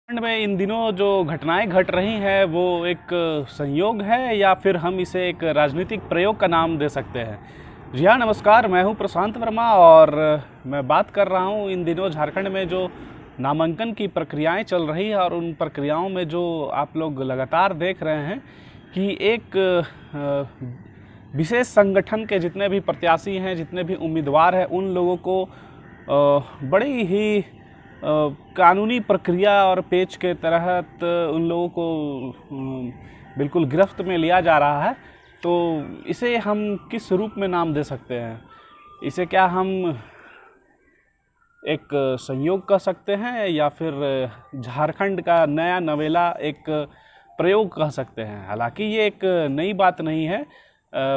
झारखंड में इन दिनों जो घटनाएं घट रही हैं वो एक संयोग है या फिर हम इसे एक राजनीतिक प्रयोग का नाम दे सकते हैं। जी हाँ, नमस्कार, मैं हूं प्रशांत वर्मा और मैं बात कर रहा हूं इन दिनों झारखंड में जो नामांकन की प्रक्रियाएं चल रही है और उन प्रक्रियाओं में जो आप लोग लगातार देख रहे हैं कि एक विशेष संगठन के जितने भी प्रत्याशी हैं, जितने भी उम्मीदवार हैं, उन लोगों को बड़ी ही कानूनी प्रक्रिया और पेच के तहत उन लोगों को बिल्कुल गिरफ्त में लिया जा रहा है। तो इसे हम किस रूप में नाम दे सकते हैं? इसे क्या हम एक संयोग कह सकते हैं या फिर झारखंड का नया नवेला एक प्रयोग कह सकते हैं? हालांकि ये एक नई बात नहीं है।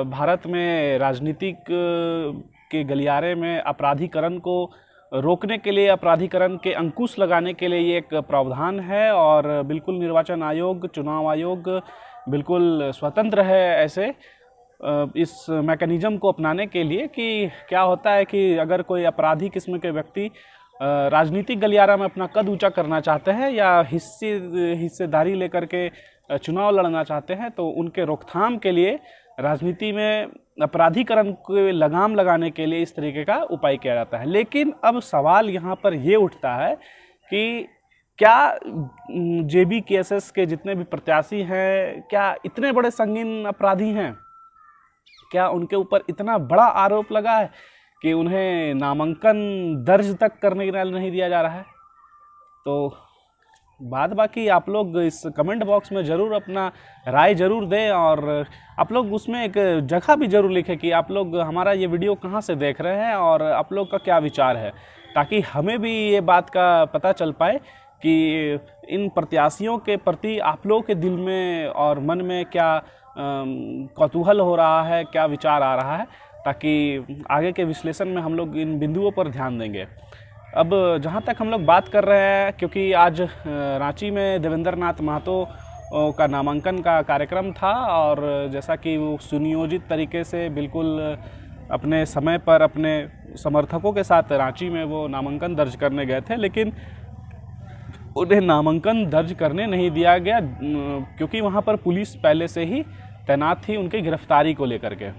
भारत में राजनीतिक के गलियारे में अपराधीकरण को रोकने के लिए, अपराधीकरण के अंकुश लगाने के लिए ये एक प्रावधान है और बिल्कुल निर्वाचन आयोग, चुनाव आयोग बिल्कुल स्वतंत्र है ऐसे इस मैकेनिज्म को अपनाने के लिए कि क्या होता है कि अगर कोई अपराधी किस्म के व्यक्ति राजनीतिक गलियारा में अपना कद ऊंचा करना चाहते हैं या हिस्सेदारी लेकर के चुनाव लड़ना चाहते हैं तो उनके रोकथाम के लिए राजनीति में अपराधीकरण को लगाम लगाने के लिए इस तरीके का उपाय किया जाता है। लेकिन अब सवाल यहाँ पर ये उठता है कि क्या जेबी केसेस के जितने भी प्रत्याशी हैं क्या इतने बड़े संगीन अपराधी हैं? क्या उनके ऊपर इतना बड़ा आरोप लगा है कि उन्हें नामांकन दर्ज तक करने नहीं दिया जा रहा है? तो बाद बाकी आप लोग इस कमेंट बॉक्स में ज़रूर अपना राय ज़रूर दें और आप लोग उसमें एक जगह भी ज़रूर लिखें कि आप लोग हमारा ये वीडियो कहाँ से देख रहे हैं और आप लोग का क्या विचार है, ताकि हमें भी ये बात का पता चल पाए कि इन प्रत्याशियों के प्रति आप लोगों के दिल में और मन में क्या कौतूहल हो रहा है, क्या विचार आ रहा है, ताकि आगे के विश्लेषण में हम लोग इन बिंदुओं पर ध्यान देंगे। अब जहाँ तक हम लोग बात कर रहे हैं, क्योंकि आज रांची में देवेंद्र नाथ महतो का नामांकन का कार्यक्रम था और जैसा कि वो सुनियोजित तरीके से बिल्कुल अपने समय पर अपने समर्थकों के साथ रांची में वो नामांकन दर्ज करने गए थे, लेकिन उन्हें नामांकन दर्ज करने नहीं दिया गया क्योंकि वहाँ पर पुलिस पहले से ही तैनात थी उनकी गिरफ्तारी को लेकर के।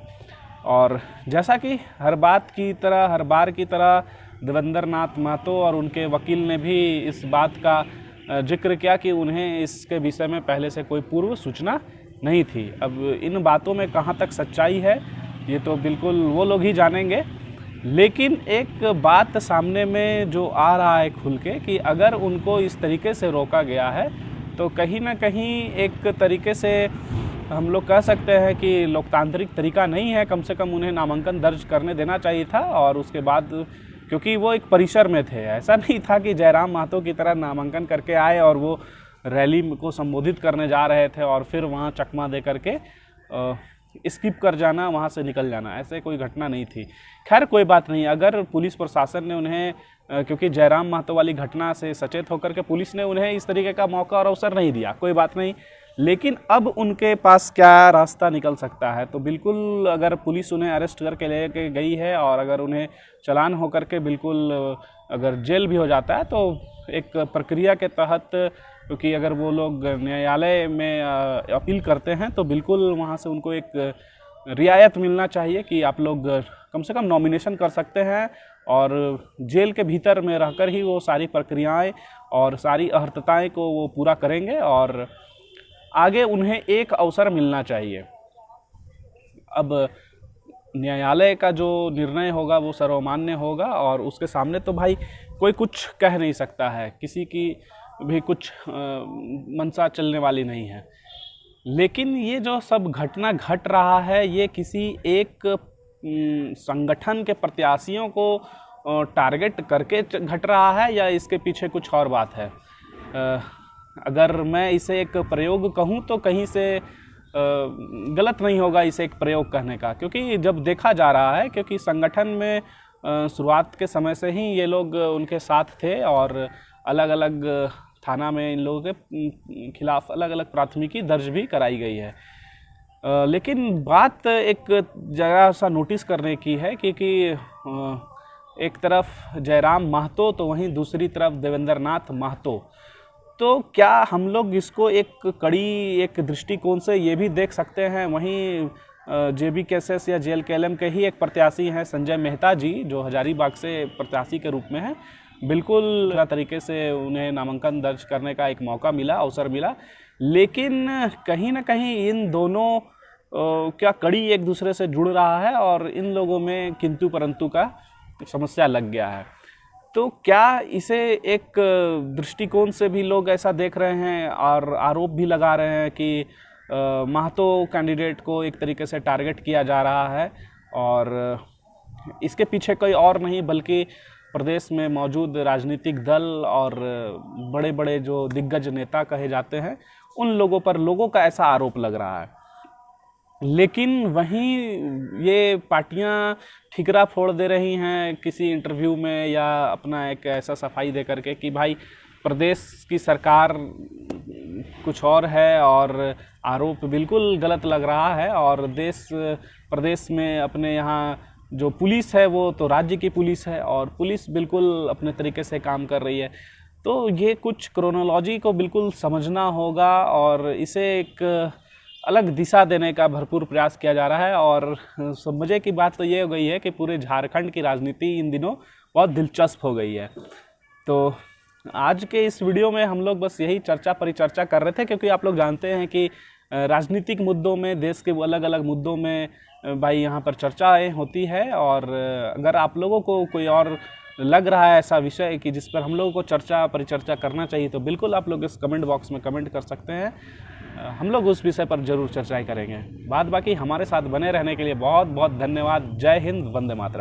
और जैसा कि हर बार की तरह देवेंद्र नाथ महतो और उनके वकील ने भी इस बात का जिक्र किया कि उन्हें इसके विषय में पहले से कोई पूर्व सूचना नहीं थी। अब इन बातों में कहाँ तक सच्चाई है ये तो बिल्कुल वो लोग ही जानेंगे, लेकिन एक बात सामने में जो आ रहा है खुल के कि अगर उनको इस तरीके से रोका गया है तो कहीं ना कहीं एक तरीके से हम लोग कह सकते हैं कि लोकतांत्रिक तरीका नहीं है। कम से कम उन्हें नामांकन दर्ज करने देना चाहिए था और उसके बाद, क्योंकि वो एक परिसर में थे, ऐसा नहीं था कि जयराम महतो की तरह नामांकन करके आए और वो रैली को संबोधित करने जा रहे थे और फिर वहाँ चकमा दे करके स्किप कर जाना, वहाँ से निकल जाना, ऐसे कोई घटना नहीं थी। खैर कोई बात नहीं, अगर पुलिस प्रशासन ने उन्हें क्योंकि जयराम महतो वाली घटना से सचेत होकर के पुलिस ने उन्हें इस तरीके का मौका और अवसर नहीं दिया, कोई बात नहीं, लेकिन अब उनके पास क्या रास्ता निकल सकता है? तो बिल्कुल अगर पुलिस उन्हें अरेस्ट करके ले के गई है और अगर उन्हें चालान होकर के बिल्कुल अगर जेल भी हो जाता है तो एक प्रक्रिया के तहत, क्योंकि अगर वो लोग न्यायालय में अपील करते हैं तो बिल्कुल वहाँ से उनको एक रियायत मिलना चाहिए कि आप लोग कम से कम नॉमिनेशन कर सकते हैं और जेल के भीतर में रहकर ही वो सारी प्रक्रियाएं और सारी अहर्तताएं को वो पूरा करेंगे और आगे उन्हें एक अवसर मिलना चाहिए। अब न्यायालय का जो निर्णय होगा वो सर्वमान्य होगा और उसके सामने तो भाई कोई कुछ कह नहीं सकता है, किसी की भी कुछ मंशा चलने वाली नहीं है। लेकिन ये जो सब घटना घट रहा है ये किसी एक संगठन के प्रत्याशियों को टारगेट करके घट रहा है या इसके पीछे कुछ और बात है? अगर मैं इसे एक प्रयोग कहूँ तो कहीं से गलत नहीं होगा इसे एक प्रयोग कहने का, क्योंकि जब देखा जा रहा है, क्योंकि संगठन में शुरुआत के समय से ही ये लोग उनके साथ थे और अलग अलग थाना में इन लोगों के खिलाफ अलग अलग प्राथमिकी दर्ज भी कराई गई है। लेकिन बात एक जगह सा नोटिस करने की है, क्योंकि एक तरफ जयराम महतो तो वहीं दूसरी तरफ देवेंद्र नाथ महतो, तो क्या हम लोग इसको एक कड़ी एक दृष्टिकोण से ये भी देख सकते हैं? वहीं जेबी केसेस या JLKLM के ही एक प्रत्याशी हैं संजय मेहता जी, जो हजारीबाग से प्रत्याशी के रूप में हैं। बिल्कुल तरीके से उन्हें नामांकन दर्ज करने का एक मौका मिला, अवसर मिला, लेकिन कहीं ना कहीं इन दोनों क्या कड़ी एक दूसरे से जुड़ रहा है और इन लोगों में किंतु परंतु का समस्या लग गया है। तो क्या इसे एक दृष्टिकोण से भी लोग ऐसा देख रहे हैं और आरोप भी लगा रहे हैं कि महतो कैंडिडेट को एक तरीके से टारगेट किया जा रहा है, और इसके पीछे कोई और नहीं बल्कि प्रदेश में मौजूद राजनीतिक दल और बड़े बड़े जो दिग्गज नेता कहे जाते हैं, उन लोगों पर लोगों का ऐसा आरोप लग रहा है। लेकिन वहीं ये पार्टियां ठिकरा फोड़ दे रही हैं किसी इंटरव्यू में या अपना एक ऐसा सफाई दे करके कि भाई प्रदेश की सरकार कुछ और है और आरोप बिल्कुल गलत लग रहा है, और प्रदेश में अपने यहाँ जो पुलिस है वो तो राज्य की पुलिस है और पुलिस बिल्कुल अपने तरीके से काम कर रही है। तो ये कुछ क्रोनोलॉजी को बिल्कुल समझना होगा और इसे एक अलग दिशा देने का भरपूर प्रयास किया जा रहा है। और मज़े की बात तो ये हो गई है कि पूरे झारखंड की राजनीति इन दिनों बहुत दिलचस्प हो गई है। तो आज के इस वीडियो में हम लोग बस यही चर्चा परिचर्चा कर रहे थे, क्योंकि आप लोग जानते हैं कि राजनीतिक मुद्दों में, देश के अलग अलग मुद्दों में भाई यहाँ पर चर्चाएँ होती है। और अगर आप लोगों को कोई और लग रहा है ऐसा विषय कि जिस पर हम लोगों को चर्चा परिचर्चा करना चाहिए, तो बिल्कुल आप लोग इस कमेंट बॉक्स में कमेंट कर सकते हैं। हम लोग उस विषय पर जरूर चर्चाएं करेंगे। बाकी हमारे साथ बने रहने के लिए बहुत बहुत धन्यवाद। जय हिंद, वंदे मातरम।